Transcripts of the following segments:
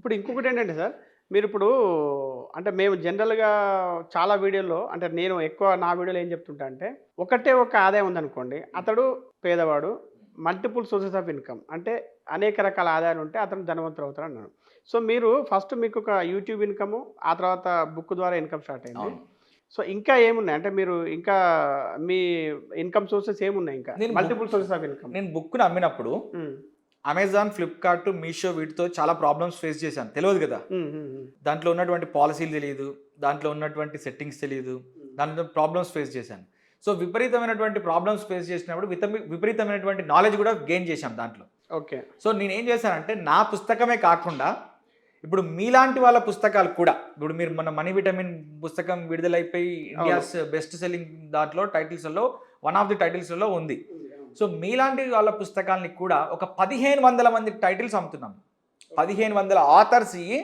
ఇప్పుడు ఇంకొకటి ఏంటంటే సార్, మీరిప్పుడు అంటే మేము జనరల్‌గా చాలా వీడియోల్లో అంటే నేను ఎక్కువ నా వీడియోలో ఏం చెప్తుంటా అంటే, ఒకటే ఒక ఆదాయం ఉందనుకోండి. అతడు పేదవాడు. మల్టిపుల్ సోర్సెస్ ఆఫ్ ఇన్‌కమ్ అంటే అనేక రకాల ఆదాయాలు ఉంటే అతను ధనవంతుడు అవుతాడు అన్నాను. సో, మీరు ఫస్ట్ మీకొక యూట్యూబ్ ఇన్‌కము, ఆ తర్వాత బుక్ ద్వారా ఇన్‌కమ్ స్టార్ట్ అయింది. అవును. సో, ఇంకా ఏమున్నాయి? అంటే మీరు ఇంకా మీ ఇన్‌కమ్ సోర్సెస్ ఏమున్నాయి ఇంకా? నేను book multiple sources of income. నేను బుక్‌ని అమ్మినప్పుడు హ్మ్. అమెజాన్, ఫ్లిప్‌కార్ట్, మీషో వీటితో చాలా ప్రాబ్లమ్స్ ఫేస్ చేశాను. తెలవదు గదా! హ్మ్. హ్మ్. హ్మ్. దాంట్లో ఉన్నటువంటి పాలిసీలు తెలీదు. దాంట్లో ఉన్నటువంటి సెట్టింగ్స్ తెలీదు. దాంట్లో ప్రాబ్లమ్స్ ఫేస్ చేశాను. సో, విపరీతమైనటువంటి ప్రాబ్లమ్స్ ఫేస్ చేసినప్పుడు విపరీతమైనటువంటి నాలెడ్జ్ గూడా గెయిన్ చేశాం దాంట్లో. ఓకే. సో, నేనేం చేశానంటే నా పుస్తకమే కాకుండా ఇప్పుడు మీలాంటి వాళ్ళ పుస్తకాలు కూడా ఇప్పుడు మీరు మన 'మనీ విటమిన్' పుస్తకం విడుదలైపోయి అవును. ఇండియాస్ బెస్ట్ సెల్లింగ్ దాంట్లో టైటిల్స్‌లో వన్ ఆఫ్ ది టైటిల్స్‌లో ఉంది. ఉంది. అవును. సో, మీలాంటి వాళ్ళ పుస్తకాల్ని కూడా ఒక 1500 మంది టైటిల్స్ అమ్ముతున్నాం. 1500 ఆథర్స్‌యి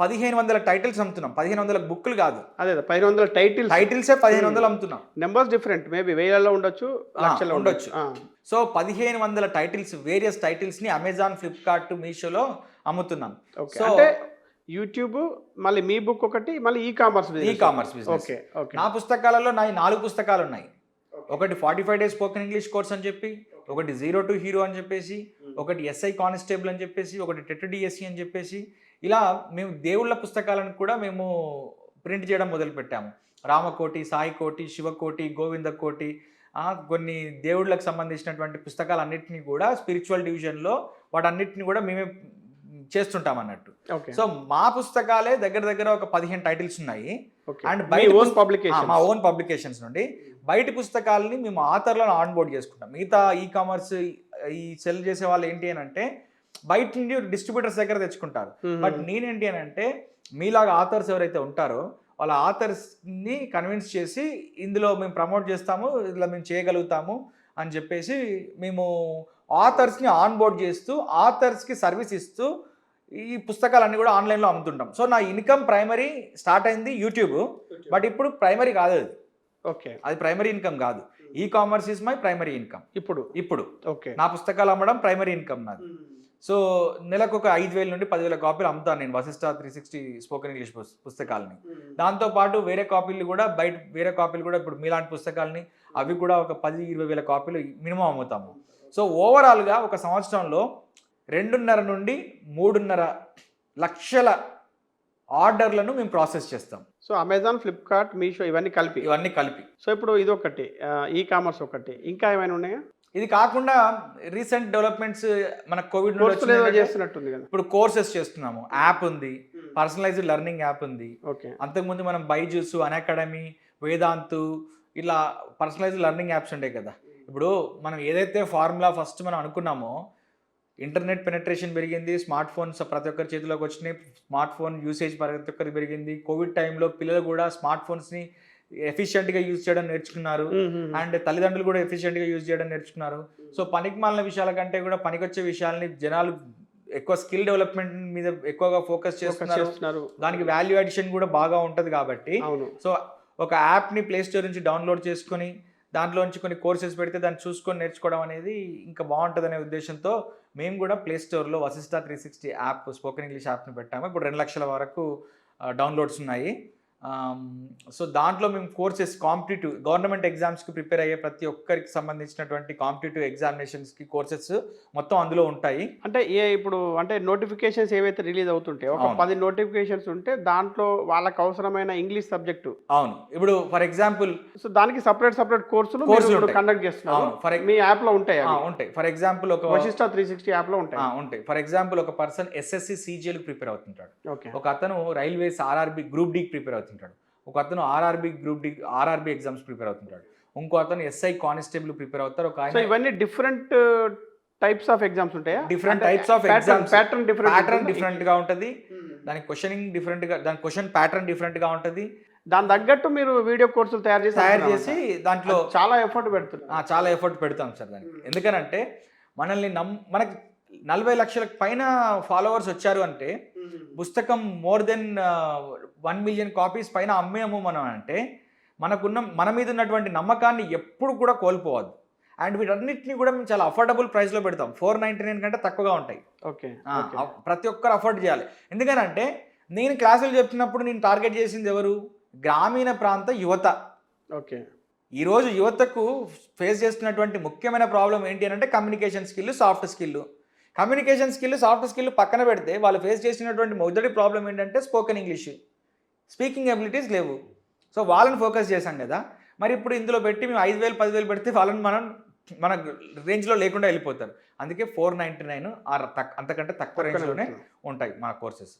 1500 టైటిల్స్ అమ్ముతున్నాం. 1500 బుక్కులు కాదు. అదే 1500 టైటిల్స్. టైటిల్సే 1500 అమ్ముతున్నాం. Numbers different. మేబీ వేలల్లో ఉండొచ్చు, లక్షల్లో ఉండొచ్చు. ఉండొచ్చు. సో, 1500 టైటిల్స్ వేరియస్ టైటిల్స్‌ని అమెజాన్, ఫ్లిప్‌కార్ట్, మీషోలో అమ్ముతున్నాం. ఓకే. సో, అంటే యూట్యూబ్, మళ్ళీ మీ బుక్ ఒకటి, మళ్ళీ e commerce business. Okay. Okay. నా పుస్తకాలలో నాయి 4 పుస్తకాలున్నాయి. ఒకటి 45 డేస్ స్పోకెన్ ఇంగ్లీష్ కోర్స్ అని చెప్పి, ఒకటి జీరో టు హీరో అని చెప్పేసి, ఒకటి ఎస్ఐ కానిస్టేబుల్ అని చెప్పేసి, ఒకటి టెట్ డిఎస్సి అని చెప్పేసి, ఇలా మేము దేవుళ్ళ పుస్తకాలను కూడా మేము ప్రింట్ చేయడం మొదలుపెట్టాము. రామకోటి, సాయికోటి, శివకోటి, గోవిందకోటి, కొన్ని దేవుళ్ళకి సంబంధించినటువంటి పుస్తకాలన్నిటిని కూడా స్పిరిచువల్ డివిజన్‌లో వాటన్నిటిని కూడా మేమే చేస్తుంటాం అన్నట్టు. ఓకే. సో, మా పుస్తకాలే దగ్గర దగ్గర ఒక 15 టైటిల్స్ ఉన్నాయి. Okay. And me own publication. మా ఓన్ పబ్లికేషన్స్ నుండి బయటి పుస్తకాలని మేము ఆథర్‌లను ఆన్ బోర్డ్ చేసుకుంటాం. మిగతా ఈ కామర్స్ ఈ సెల్ చేసే వాళ్ళు ఏంటి అని అంటే బయట నుండి డిస్ట్రిబ్యూటర్స్ దగ్గర తెచ్చుకుంటారు. బట్ నేనేంటి అని అంటే మీలాగా ఆథర్స్ ఎవరైతే ఉంటారో వాళ్ళ ఆథర్స్‌ని కన్విన్స్ చేసి ఇందులో మేము ప్రమోట్ చేస్తాము, ఇలా మేము చేయగలుగుతాము అని చెప్పేసి మేము ఆథర్స్‌ని ఆన్ బోర్డ్ చేస్తూ ఆథర్స్‌కి సర్వీస్ ఇస్తూ ఈ పుస్తకాలన్నీ కూడా ఆన్లైన్‌లో అమ్ముతుంటాం. సో, నా ఇన్‌కమ్ ప్రైమరీ స్టార్ట్ అయింది యూట్యూబ్. బట్ ఇప్పుడు ప్రైమరీ కాదు అది. ఓకే. అది ప్రైమరీ ఇన్‌కమ్ కాదు. E commerce is my primary income. ఇప్పుడు ఓకే. నా పుస్తకాలు అమ్మడం ప్రైమరీ ఇన్‌కమ్ నాది. సో, నెలకు ఒక 5000 నుండి 10,000 కాపీలు అమ్ముతాను నేను వశిష్ట 360 స్పోకెన్ ఇంగ్లీష్ పుస్తకాలని. దాంతో పాటు వేరే కాపీలు కూడా వేరే కాపీలు కూడా ఇప్పుడు మీలాంటి పుస్తకాలని అవి కూడా ఒక 10, 20 వేల కాపీలు మినిమం అమ్ముతాము. సో, ఓవరాల్‌గా ఒక సంవత్సరంలో 2.5 నుండి 3.5 లక్షల ఆర్డర్‌లను మేము ప్రాసెస్ చేస్తాం. సో, అమెజాన్, ఫ్లిప్‌కార్ట్, మీషో ఇవన్నీ కలిపి. సో, ఇప్పుడు ఇదొకటి ఈ కామర్స్ ఒకటి. ఇంకా ఏమైనా ఉన్నాయా? ఇది కాకుండా రీసెంట్ డెవలప్‌మెంట్స్ మన కోవిడ్ నుండి కోర్సులు ఏదో చేస్తున్నట్టుంది కదా! ఇప్పుడు కోర్సెస్ చేస్తున్నాము. యాప్ ఉంది. పర్సనలైజ్డ్ లెర్నింగ్ యాప్ ఉంది. ఓకే. అంతకుముందు మనం బైజూస్, అన్అకాడమీ, వేదాంతు ఇలా పర్సనలైజ్డ్ లెర్నింగ్ యాప్స్ ఉంటాయి కదా! ఇప్పుడు మనం ఏదైతే ఫార్ములా ఫస్ట్ మనం అనుకున్నామో ఇంటర్నెట్ పెనెట్రేషన్ పెరిగింది. స్మార్ట్ ఫోన్స్ ప్రతి ఒక్కరి చేతిలోకి వచ్చినాయి. స్మార్ట్ ఫోన్ యూసేజ్ ప్రతి ఒక్కరికి పెరిగింది. కోవిడ్ టైంలో పిల్లలు కూడా స్మార్ట్ ఫోన్స్‌ని ఎఫిషియెంట్‌గా యూజ్ చేయడం నేర్చుకున్నారు. అండ్ తల్లిదండ్రులు కూడా ఎఫిషియెంట్‌గా యూజ్ చేయడం నేర్చుకున్నారు. సో, పనికిమాలిన విషయాల కంటే కూడా పనికొచ్చే విషయాల్ని జనాలు ఎక్కువ స్కిల్ డెవలప్‌మెంట్ మీద ఎక్కువగా ఫోకస్ చేస్తున్నారు. దానికి వాల్యూ అడిషన్ కూడా బాగా ఉంటది కాబట్టి సో, ఒక యాప్‌ని ప్లే స్టోర్ నుంచి డౌన్లోడ్ చేసుకొని దాంట్లో నుంచి కొన్ని కోర్సెస్ పెడితే దాన్ని చూసుకొని నేర్చుకోవడం అనేది ఇంకా బాగుంటుందనే ఉద్దేశంతో మేము కూడా ప్లే స్టోర్‌లో వశిష్ట 360 యాప్ స్పోకెన్ ఇంగ్లీష్ యాప్‌ని పెట్టాము. ఇప్పుడు 2 లక్షల వరకు డౌన్లోడ్స్ ఉన్నాయి. సో, దాంట్లో మేము కోర్సెస్ కాంపిటీటివ్ గవర్నమెంట్ ఎగ్జామ్స్‌కి ప్రిపేర్ అయ్యే ప్రతి ఒక్కరికి సంబంధించినటువంటి కాంపిటీటివ్ ఎగ్జామినేషన్స్‌కి కోర్సెస్ మొత్తం అందులో ఉంటాయి. అంటే ఇప్పుడు అంటే నోటిఫికేషన్స్ ఏవైతే రిలీజ్ అవుతుంటాయో ఒక 10 నోటిఫికేషన్స్ ఉంటే దాంట్లో వాళ్ళకి అవసరమైన ఇంగ్లీష్ సబ్జెక్టు. అవును. ఇప్పుడు ఫర్ ఎగ్జాంపుల్ సో, దానికి సెపరేట్ కోర్సులు మీరు కండక్ట్ చేస్తున్నారు. మీ యాప్‌లో ఉంటాయి అవి? ఉంటాయి. ఫర్ ఎగ్జాంపుల్ ఒక వశిష్ట 360 యాప్‌లో ఉంటాయి. ఉంటాయి. ఫర్ ఎగ్జాంపుల్ ఒక పర్సన్ ఎస్ఎస్‌సి, సీజీఎల్‌కి ప్రిపేర్ అవుతుంటాడు. ఓకే. ఒక అతను రైల్వేస్ ఆర్ఆర్‌బీ గ్రూప్ డీకి ప్రిపేర్ అవుతుంటాడు. ఒక అతను ఆర్ఆర్‌బీ ఎగ్జామ్స్ ప్రిపేర్ అవుతుంటాడు. ఇంకో అతను ఎస్ఐ కానిస్టేబుల్ ప్రిపేర్ అవుతారు. ఒక సో, ఇవన్నీ డిఫరెంట్ టైప్స్ ఆఫ్ ఎగ్జామ్స్ ఉంటాయా? Different types of exams. Pattern డిఫరెంట్‌గా ఉంటది. దాని క్వెషనింగ్ డిఫరెంట్‌గా, దాని క్వెషన్ ప్యాటర్న్ డిఫరెంట్‌గా ఉంటది. దాని తగ్గట్టు మీరు వీడియో కోర్సులు తయారు చేసి దాంట్లో చాలా ఎఫర్ట్ పెడుతున్నారు. చాలా ఎఫర్ట్ పెడతాం సార్ దానికి. ఎందుకనంటే మనకి 40 లక్షలకు పైన ఫాలోవర్స్ వచ్చారు అంటే పుస్తకం మోర్ దెన్ 1 మిలియన్ కాపీస్ పైన అమ్మాము మనం అంటే మన మీద ఉన్నటువంటి నమ్మకాన్ని ఎప్పుడు కూడా కోల్పోవద్దు. అండ్ వీటన్నిటిని కూడా మేము చాలా అఫోర్డబుల్ ప్రైస్లో పెడతాం. 499 కంటే తక్కువగా ఉంటాయి. ఓకే. ప్రతి ఒక్కరు అఫోర్డ్ చేయాలి. ఎందుకనంటే నేను క్లాసులు చెప్తున్నప్పుడు నేను టార్గెట్ చేసింది ఎవరు? గ్రామీణ ప్రాంత యువత. ఓకే. ఈరోజు యువతకు ఫేస్ చేస్తున్నటువంటి ముఖ్యమైన ప్రాబ్లం ఏంటి అని అంటే communication skill, soft skill. Communication skill, soft skill పక్కన పెడితే వాళ్ళు ఫేస్ చేసినటువంటి మొదటి ప్రాబ్లం ఏంటంటే స్పోకెన్ ఇంగ్లీష్, స్పీకింగ్ ఎబిలిటీస్ లేవు. సో వాళ్ళని ఫోకస్ చేశాం కదా. మరి ఇప్పుడు ఇందులో పెట్టి మేము 5,000 10,000 పెడితే వాళ్ళని మన రేంజ్లో లేకుండా వెళ్ళిపోతారు. అందుకే 499 అంతకంటే తక్కువ రేంజ్లోనే ఉంటాయి మన కోర్సెస్.